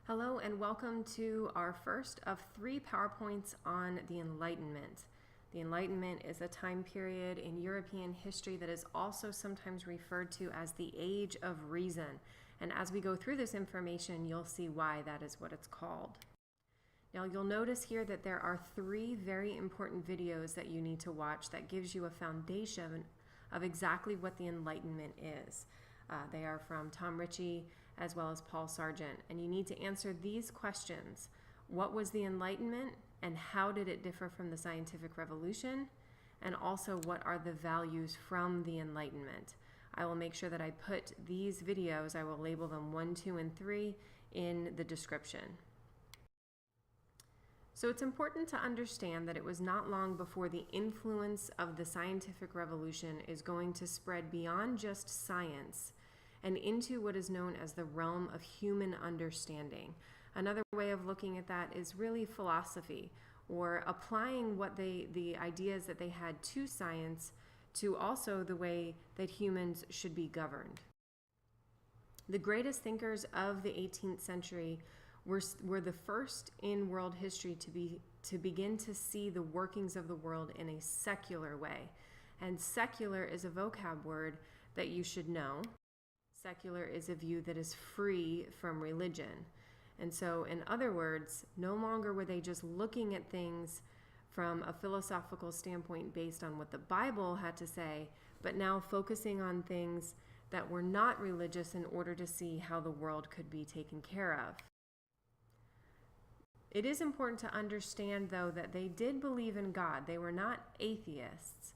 Hello and welcome to our first of 3 PowerPoints on the Enlightenment. The Enlightenment is a time period in European history that is also sometimes referred to as the Age of Reason. And as we go through this information, you'll see why that is what it's called. Now you'll notice here that there are 3 very important videos that you need to watch that gives you a foundation of exactly what the Enlightenment is. They are from Tom Ritchie as well as Paul Sargent, and you need to answer these questions. What was the Enlightenment, and how did it differ from the scientific revolution? And also, what are the values from the Enlightenment? I will make sure that I put these videos, I will label them 1, 2, and 3 in the description. So it's important to understand that it was not long before the influence of the scientific revolution is going to spread beyond just science and into what is known as the realm of human understanding. Another way of looking at that is really philosophy, or applying the ideas that they had to science to also the way that humans should be governed. The greatest thinkers of the 18th century were the first in world history to begin to see the workings of the world in a secular way. And secular is a vocab word that you should know. Secular is a view that is free from religion. And so, in other words, no longer were they just looking at things from a philosophical standpoint based on what the Bible had to say, but now focusing on things that were not religious in order to see how the world could be taken care of. It is important to understand, though, that they did believe in God. They were not atheists,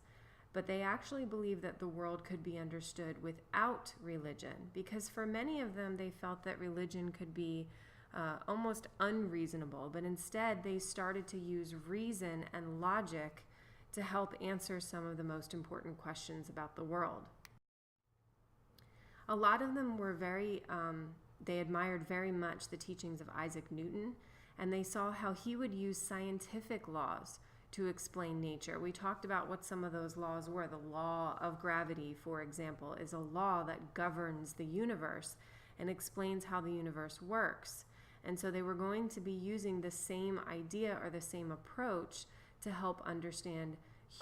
but they actually believed that the world could be understood without religion, because for many of them, they felt that religion could be almost unreasonable, but instead they started to use reason and logic to help answer some of the most important questions about the world. A lot of them were they admired very much the teachings of Isaac Newton, and they saw how he would use scientific laws to explain nature. We talked about what some of those laws were. The law of gravity, for example, is a law that governs the universe and explains how the universe works. And so they were going to be using the same idea or the same approach to help understand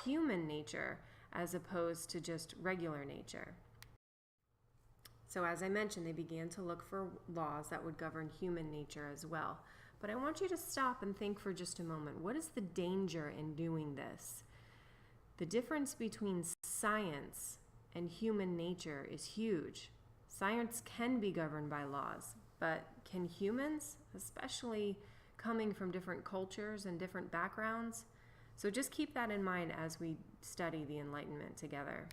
human nature as opposed to just regular nature. So as I mentioned, they began to look for laws that would govern human nature as well. But I want you to stop and think for just a moment. What is the danger in doing this? The difference between science and human nature is huge. Science can be governed by laws, but can humans, especially coming from different cultures and different backgrounds? So just keep that in mind as we study the Enlightenment together.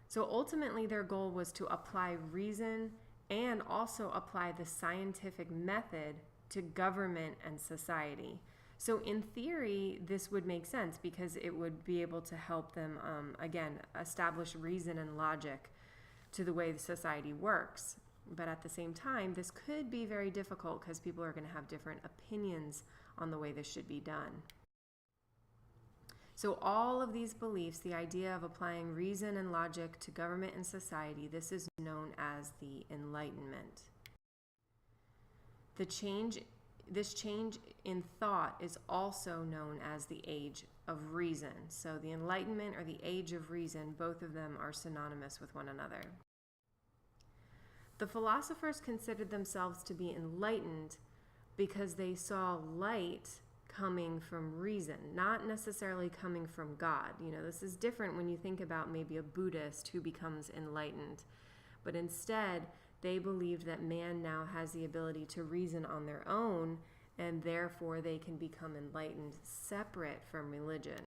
So ultimately, their goal was to apply reason and also apply the scientific method to government and society. So in theory, this would make sense because it would be able to help them, again, establish reason and logic to the way the society works. But at the same time, this could be very difficult because people are going to have different opinions on the way this should be done. So all of these beliefs, the idea of applying reason and logic to government and society, this is known as the Enlightenment. This change in thought is also known as the Age of Reason. So the Enlightenment or the Age of Reason, both of them are synonymous with one another. The philosophers considered themselves to be enlightened because they saw light coming from reason, not necessarily coming from God. You know, this is different when you think about maybe a Buddhist who becomes enlightened, but instead they believed that man now has the ability to reason on their own, and therefore they can become enlightened separate from religion.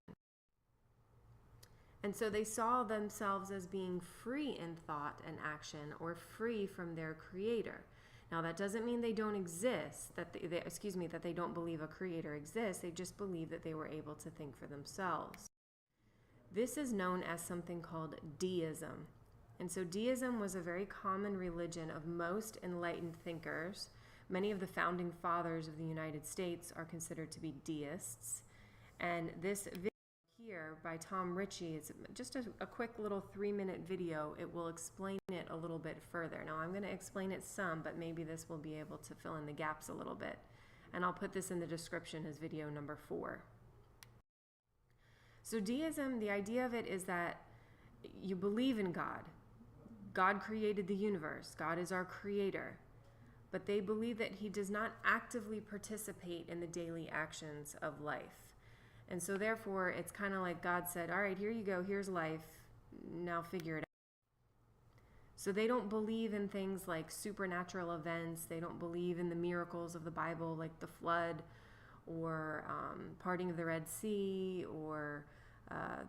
And so they saw themselves as being free in thought and action, or free from their creator. Now, that doesn't mean they don't exist, that they don't believe a creator exists. They just believe that they were able to think for themselves. This is known as something called deism. And so deism was a very common religion of most enlightened thinkers. Many of the founding fathers of the United States are considered to be deists. And this video here by Tom Ritchie. It's just a quick little 3-minute video. It will explain it a little bit further. Now I'm going to explain it some, but maybe this will be able to fill in the gaps a little bit. And I'll put this in the description as video number 4. So deism, the idea of it is that you believe in God. God created the universe. God is our creator. But they believe that he does not actively participate in the daily actions of life. And so therefore, it's kind of like God said, all right, here you go, here's life, now figure it out. So they don't believe in things like supernatural events. They don't believe in the miracles of the Bible, like the flood or parting of the Red Sea or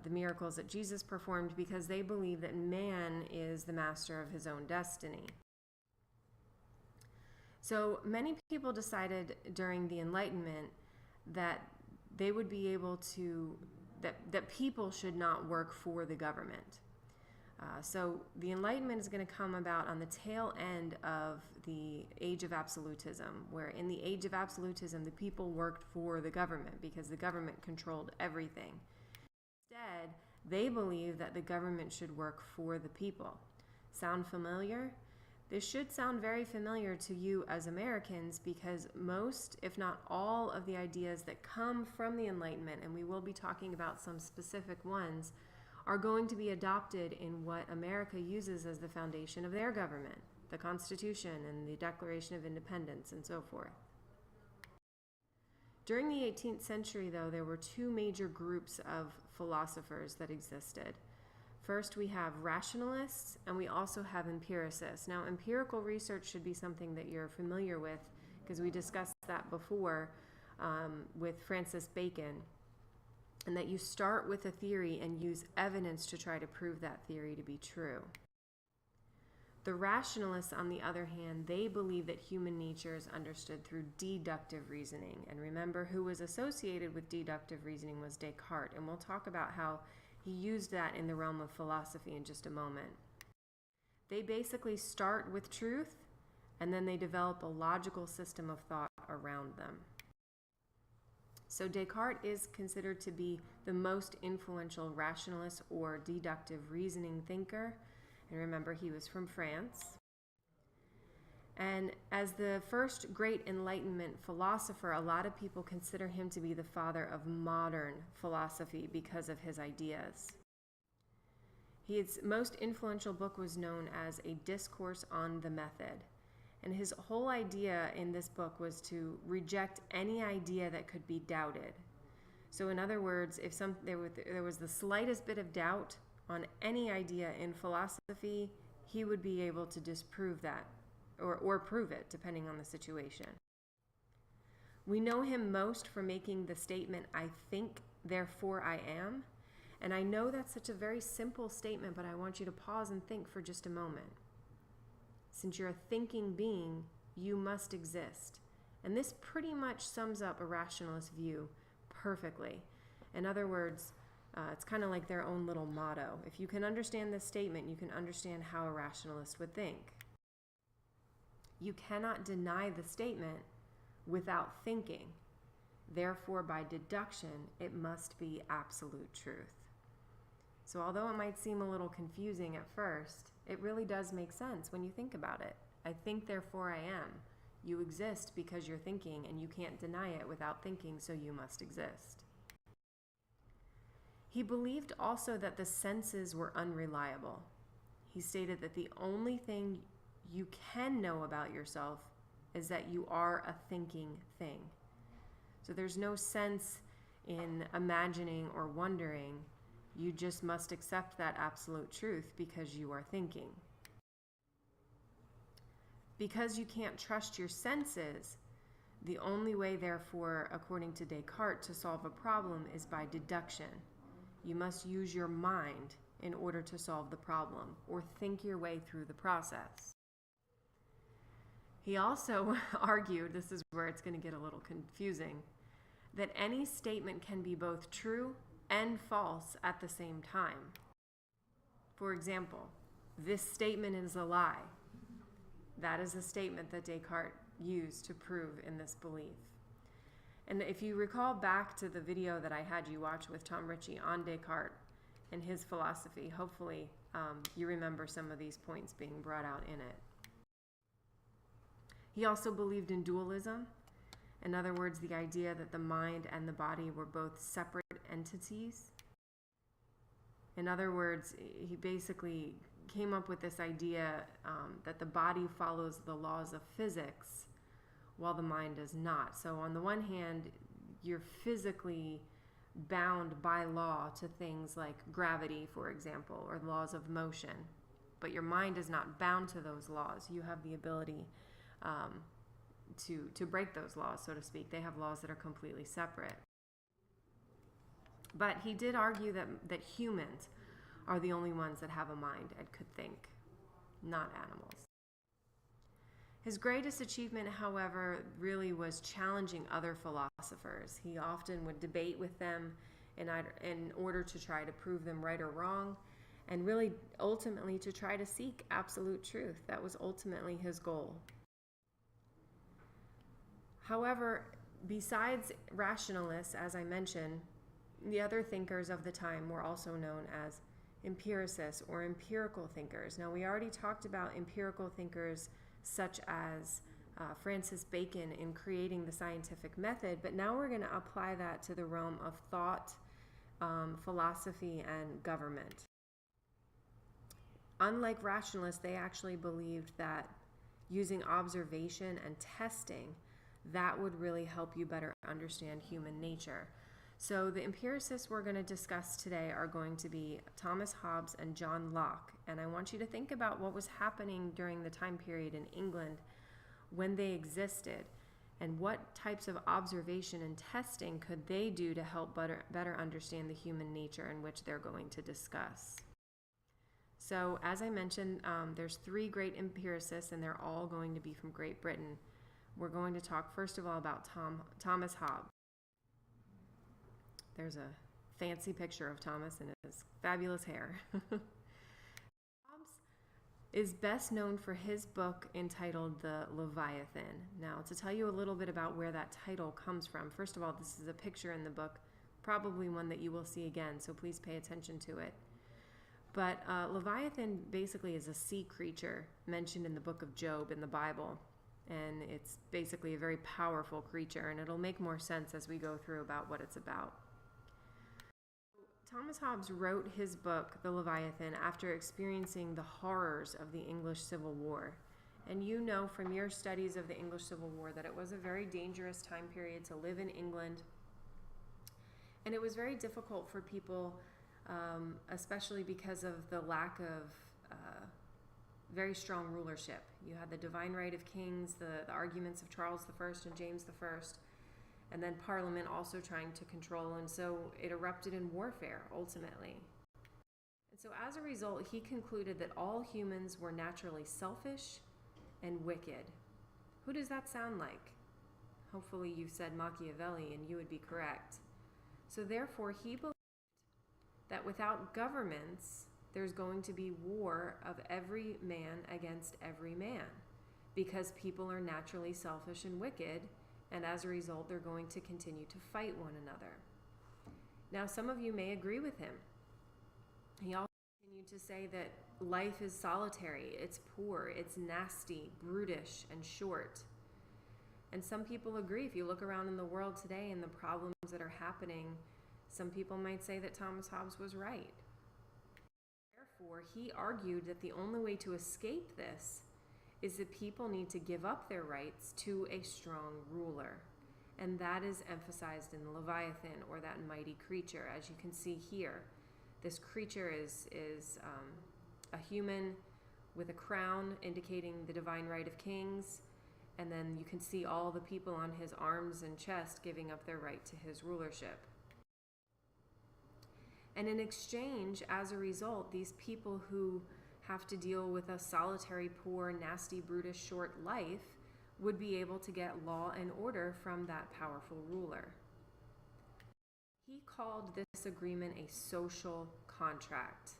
the miracles that Jesus performed, because they believe that man is the master of his own destiny. So many people decided during the Enlightenment that they would be able to, that people should not work for the government. So the Enlightenment is going to come about on the tail end of the age of absolutism, where in the age of absolutism, the people worked for the government because the government controlled everything. Instead, they believe that the government should work for the people. Sound familiar? This should sound very familiar to you as Americans, because most, if not all, of the ideas that come from the Enlightenment, and we will be talking about some specific ones, are going to be adopted in what America uses as the foundation of their government, the Constitution and the Declaration of Independence and so forth. During the 18th century, though, there were 2 major groups of philosophers that existed. First, we have rationalists, and we also have empiricists. Now, empirical research should be something that you're familiar with, because we discussed that before with Francis Bacon, and that you start with a theory and use evidence to try to prove that theory to be true. The rationalists, on the other hand, they believe that human nature is understood through deductive reasoning. And remember, who was associated with deductive reasoning was Descartes, and we'll talk about how he used that in the realm of philosophy in just a moment. They basically start with truth, and then they develop a logical system of thought around them. So Descartes is considered to be the most influential rationalist or deductive reasoning thinker. And remember, he was from France. And as the first great Enlightenment philosopher, a lot of people consider him to be the father of modern philosophy because of his ideas. His most influential book was known as A Discourse on the Method. And his whole idea in this book was to reject any idea that could be doubted. So in other words, if there was the slightest bit of doubt on any idea in philosophy, he would be able to disprove that. Or prove it, depending on the situation. We know him most for making the statement, "I think, therefore I am." And I know that's such a very simple statement, but I want you to pause and think for just a moment. Since you're a thinking being, you must exist. And this pretty much sums up a rationalist view perfectly. In other words, it's kind of like their own little motto. If you can understand this statement, you can understand how a rationalist would think. You cannot deny the statement without thinking. Therefore, by deduction, it must be absolute truth. So although it might seem a little confusing at first, it really does make sense when you think about it. I think, therefore I am. You exist because you're thinking, and you can't deny it without thinking, so you must exist. He believed also that the senses were unreliable. He stated that the only thing you can know about yourself is that you are a thinking thing. So there's no sense in imagining or wondering. You just must accept that absolute truth because you are thinking. Because you can't trust your senses, the only way, therefore, according to Descartes, to solve a problem is by deduction. You must use your mind in order to solve the problem, or think your way through the process. He also argued, this is where it's going to get a little confusing, that any statement can be both true and false at the same time. For example, this statement is a lie. That is a statement that Descartes used to prove in this belief. And if you recall back to the video that I had you watch with Tom Ritchie on Descartes and his philosophy, hopefully you remember some of these points being brought out in it. He also believed in dualism. In other words, the idea that the mind and the body were both separate entities. In other words, he basically came up with this idea that the body follows the laws of physics while the mind does not. So on the one hand, you're physically bound by law to things like gravity, for example, or laws of motion, but your mind is not bound to those laws. You have the ability to break those laws, so to speak. They have laws that are completely separate. But he did argue that humans are the only ones that have a mind and could think, not animals. His greatest achievement, however, really was challenging other philosophers. He often would debate with them in order to try to prove them right or wrong, and really ultimately to try to seek absolute truth. That was ultimately his goal. However, besides rationalists, as I mentioned, the other thinkers of the time were also known as empiricists or empirical thinkers. Now, we already talked about empirical thinkers such as Francis Bacon in creating the scientific method, but now we're going to apply that to the realm of thought, philosophy, and government. Unlike rationalists, they actually believed that using observation and testing, that would really help you better understand human nature. So the empiricists we're going to discuss today are going to be Thomas Hobbes and John Locke. And I want you to think about what was happening during the time period in England when they existed, and what types of observation and testing could they do to help better understand the human nature in which they're going to discuss. So as I mentioned, there's three great empiricists, and they're all going to be from Great Britain. We're going to talk first of all about Thomas Hobbes. There's a fancy picture of Thomas and his fabulous hair. Hobbes is best known for his book entitled The Leviathan. Now, to tell you a little bit about where that title comes from, first of all, this is a picture in the book, probably one that you will see again, so please pay attention to it. But Leviathan basically is a sea creature mentioned in the book of Job in the Bible. And it's basically a very powerful creature, and it'll make more sense as we go through about what it's about. Thomas Hobbes wrote his book, The Leviathan, after experiencing the horrors of the English Civil War. And you know from your studies of the English Civil War that it was a very dangerous time period to live in England. And it was very difficult for people, especially because of the lack of very strong rulership. You had the divine right of kings, the arguments of Charles I and James I, and then Parliament also trying to control, and so it erupted in warfare ultimately. And so as a result, he concluded that all humans were naturally selfish and wicked. Who does that sound like? Hopefully you said Machiavelli, and you would be correct. So therefore, he believed that without governments, there's going to be war of every man against every man, because people are naturally selfish and wicked, and as a result, they're going to continue to fight one another. Now, some of you may agree with him. He also continued to say that life is solitary, it's poor, it's nasty, brutish, and short. And some people agree. If you look around in the world today and the problems that are happening, some people might say that Thomas Hobbes was right. Therefore, he argued that the only way to escape this is that people need to give up their rights to a strong ruler. And that is emphasized in the Leviathan, or that mighty creature. As you can see here, this creature is a human with a crown indicating the divine right of kings. And then you can see all the people on his arms and chest giving up their right to his rulership. And in exchange, as a result, these people who have to deal with a solitary, poor, nasty, brutish, short life would be able to get law and order from that powerful ruler. He called this agreement a social contract.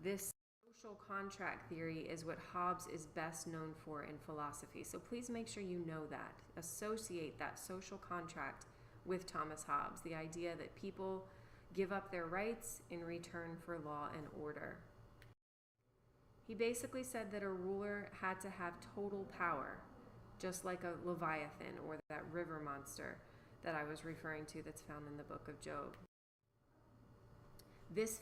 This social contract theory is what Hobbes is best known for in philosophy. So please make sure you know that. Associate that social contract with Thomas Hobbes, the idea that people give up their rights in return for law and order. He basically said that a ruler had to have total power, just like a Leviathan or that river monster that I was referring to that's found in the book of Job. This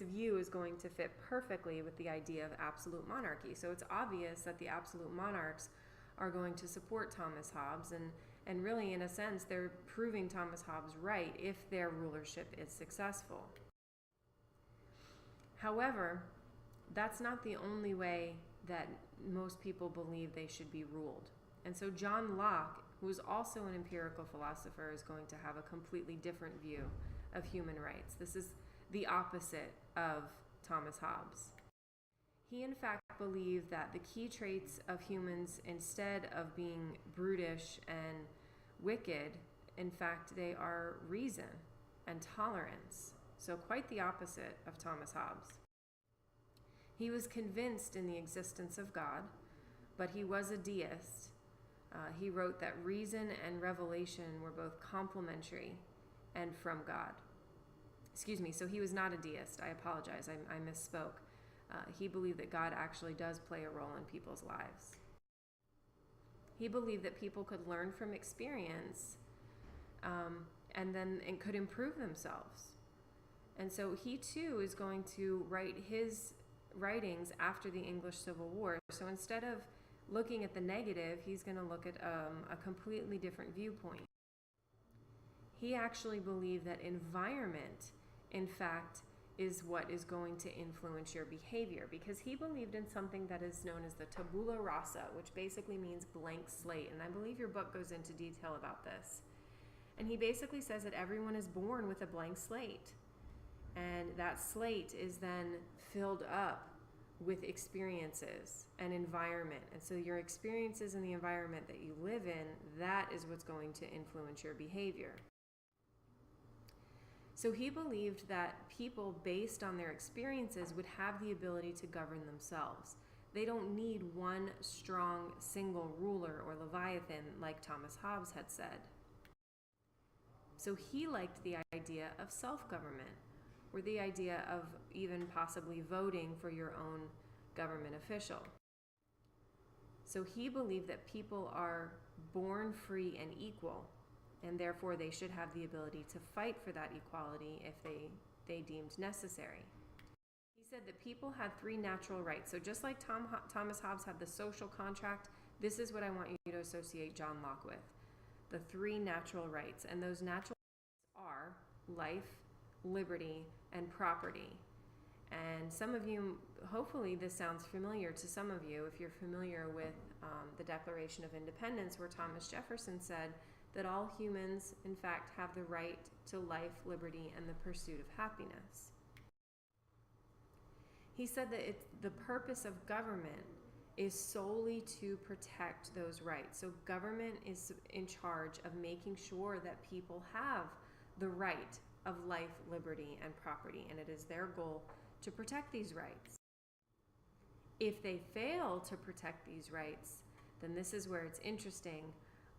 view is going to fit perfectly with the idea of absolute monarchy. So it's obvious that the absolute monarchs are going to support Thomas Hobbes, and really, in a sense, they're proving Thomas Hobbes right if their rulership is successful. However, that's not the only way that most people believe they should be ruled. And so John Locke, who is also an empirical philosopher, is going to have a completely different view of human rights. This is the opposite of Thomas Hobbes. He in fact believed that the key traits of humans, instead of being brutish and wicked, in fact they are reason and tolerance. So quite the opposite of Thomas Hobbes. He was convinced in the existence of God, but he was a deist. He wrote that reason and revelation were both complementary and from God. Excuse me, so he was not a deist. I apologize, I misspoke. He believed that God actually does play a role in people's lives. He believed that people could learn from experience and could improve themselves. And so he too is going to write his writings after the English Civil War. So instead of looking at the negative, he's going to look at a completely different viewpoint. He actually believed that environment, in fact, is what is going to influence your behavior, because he believed in something that is known as the tabula rasa, which basically means blank slate. And I believe your book goes into detail about this. And he basically says that everyone is born with a blank slate. And that slate is then filled up with experiences and environment. And so your experiences and the environment that you live in, that is what's going to influence your behavior. So he believed that people, based on their experiences, would have the ability to govern themselves. They don't need one strong single ruler or Leviathan like Thomas Hobbes had said. So he liked the idea of self-government, or the idea of even possibly voting for your own government official. So he believed that people are born free and equal, and therefore they should have the ability to fight for that equality if they deemed necessary. He said that people had 3 natural rights. So just like Thomas Hobbes had the social contract, this is what I want you to associate John Locke with. The 3 natural rights. And those natural rights are life, liberty, and property. And some of you, hopefully this sounds familiar to some of you if you're familiar with the Declaration of Independence, where Thomas Jefferson said that all humans, in fact, have the right to life, liberty, and the pursuit of happiness. He said that the purpose of government is solely to protect those rights. So government is in charge of making sure that people have the right of life, liberty, and property, and it is their goal to protect these rights. If they fail to protect these rights, then this is where it's interesting.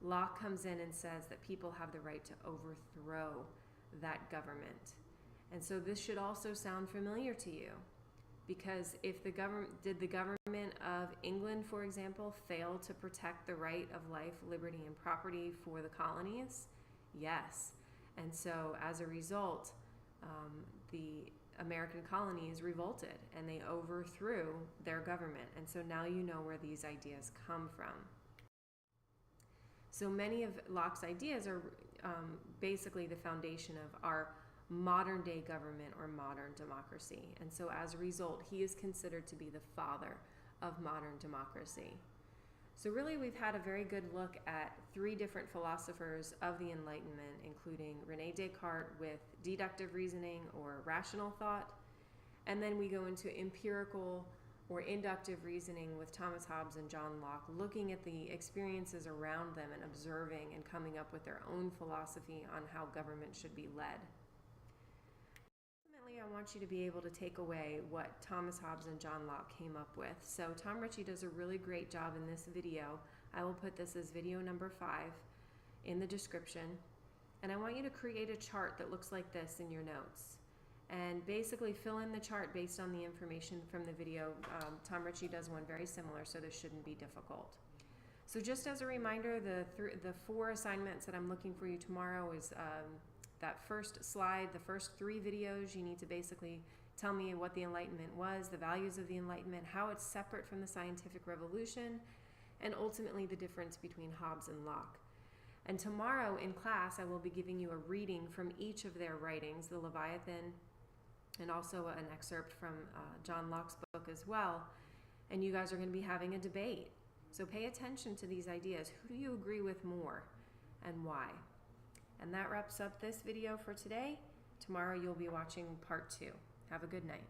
Locke comes in and says that people have the right to overthrow that government. And so this should also sound familiar to you, because if the government of England, for example, fail to protect the right of life, liberty, and property for the colonies? Yes. And so as a result, the American colonies revolted and they overthrew their government. And so now you know where these ideas come from. So many of Locke's ideas are basically the foundation of our modern day government or modern democracy. And so as a result, he is considered to be the father of modern democracy. So really, we've had a very good look at 3 different philosophers of the Enlightenment, including René Descartes with deductive reasoning or rational thought. And then we go into empirical or inductive reasoning with Thomas Hobbes and John Locke, looking at the experiences around them and observing and coming up with their own philosophy on how government should be led. I want you to be able to take away what Thomas Hobbes and John Locke came up with. So Tom Ritchie does a really great job in this video. I will put this as video number 5 in the description. And I want you to create a chart that looks like this in your notes. And basically fill in the chart based on the information from the video. Tom Ritchie does one very similar, so this shouldn't be difficult. So just as a reminder, the 4 assignments that I'm looking for you tomorrow is that first slide, the first 3 videos. You need to basically tell me what the Enlightenment was, the values of the Enlightenment, how it's separate from the scientific revolution, and ultimately the difference between Hobbes and Locke. And tomorrow in class, I will be giving you a reading from each of their writings, the Leviathan, and also an excerpt from John Locke's book as well. And you guys are going to be having a debate. So pay attention to these ideas. Who do you agree with more and why? And that wraps up this video for today. Tomorrow you'll be watching part 2. Have a good night.